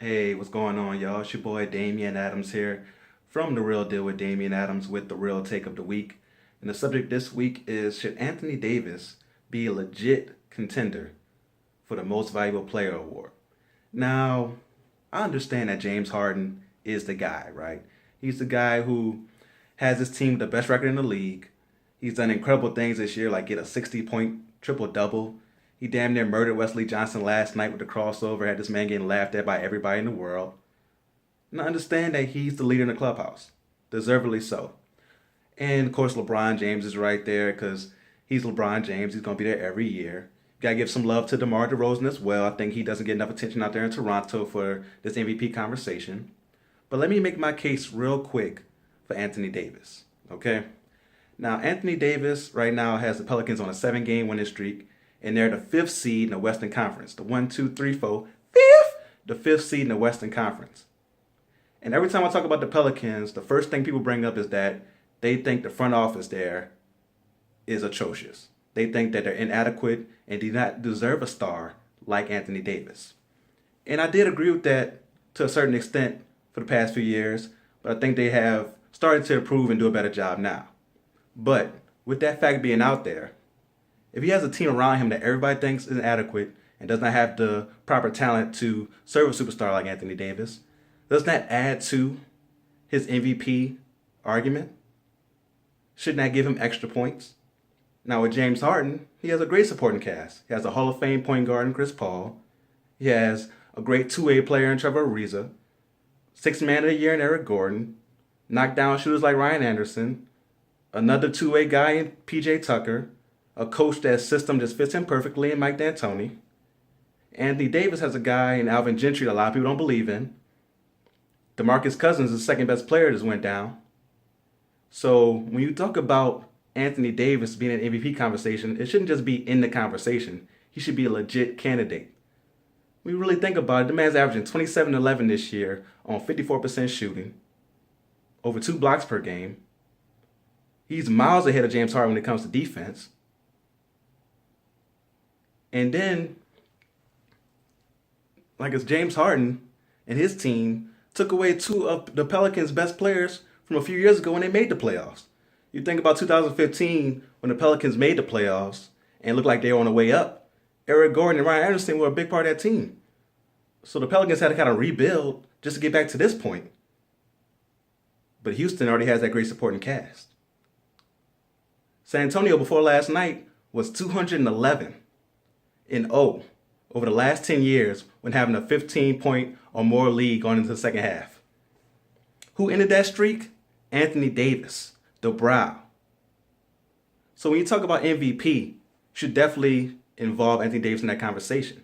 Hey, what's going on, y'all? It's your boy Damian Adams here from The Real Deal with Damian Adams with the real take of the week. And the subject this week is, should Anthony Davis be a legit contender for the Most Valuable Player award? Now, I understand that James Harden is the guy, right? He's the guy who has his team the best record in the league. He's done incredible things this year, like get a 60-point triple double. He damn near murdered Wesley Johnson last night with the crossover, had this man getting laughed at by everybody in the world. And I understand that he's the leader in the clubhouse, deservedly so. And of course, LeBron James is right there because he's LeBron James. He's going to be there every year. Got to give some love to DeMar DeRozan as well. I think he doesn't get enough attention out there in Toronto for this MVP conversation. But let me make my case real quick for Anthony Davis, okay? Now, Anthony Davis right now has the Pelicans on a 7-game winning streak, and they're the fifth seed in the Western Conference. The one, two, three, four, fifth, the fifth seed in the Western Conference. And every time I talk about the Pelicans, the first thing people bring up is that they think the front office there is atrocious. They think that they're inadequate and do not deserve a star like Anthony Davis. And I did agree with that to a certain extent for the past few years, but I think they have started to improve and do a better job now. But with that fact being out there, if he has a team around him that everybody thinks is inadequate and does not have the proper talent to serve a superstar like Anthony Davis, doesn't that add to his MVP argument? Shouldn't that give him extra points? Now with James Harden, he has a great supporting cast. He has a Hall of Fame point guard in Chris Paul. He has a great two-way player in Trevor Ariza, sixth man of the year in Eric Gordon, knockdown shooters like Ryan Anderson, another two-way guy in PJ Tucker, a coach that system just fits him perfectly in Mike D'Antoni. Anthony Davis has a guy in Alvin Gentry that a lot of people don't believe in. DeMarcus Cousins is the second best player that went down. So when you talk about Anthony Davis being an MVP conversation, it shouldn't just be in the conversation. He should be a legit candidate. When you really think about it, the man's averaging 27-11 this year on 54% shooting, over 2 blocks per game. He's miles ahead of James Harden when it comes to defense. And then, like it's James Harden and his team took away 2 of the Pelicans' best players from a few years ago when they made the playoffs. You think about 2015 when the Pelicans made the playoffs and looked like they were on the way up. Eric Gordon and Ryan Anderson were a big part of that team. So the Pelicans had to kind of rebuild just to get back to this point. But Houston already has that great supporting cast. San Antonio before last night was 211 and 0 over the last 10 years when having a 15-point or more lead going into the second half. Who ended that streak? Anthony Davis, the Brow. So when you talk about MVP, you should definitely involve Anthony Davis in that conversation.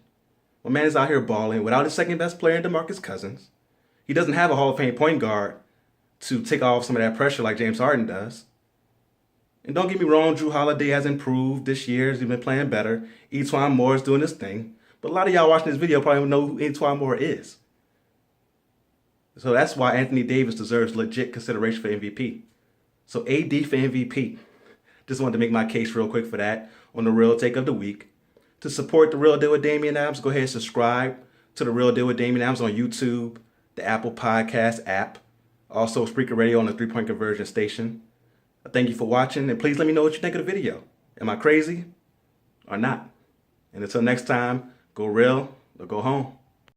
My man is out here balling without his second best player in DeMarcus Cousins. He doesn't have a Hall of Fame point guard to take off some of that pressure like James Harden does. And don't get me wrong, Drew Holiday has improved this year. He's been playing better. Etuan Moore is doing his thing. But a lot of y'all watching this video probably don't know who Etuan Moore is. So that's why Anthony Davis deserves legit consideration for MVP. So AD for MVP. Just wanted to make my case real quick for that on the Real Take of the Week. To support The Real Deal with Damian Adams, go ahead and subscribe to The Real Deal with Damian Adams on YouTube, the Apple Podcast app, also Spreaker Radio on the 3-Point Conversion station. Thank you for watching, and please let me know what you think of the video. Am I crazy or not? And until next time, go real or go home.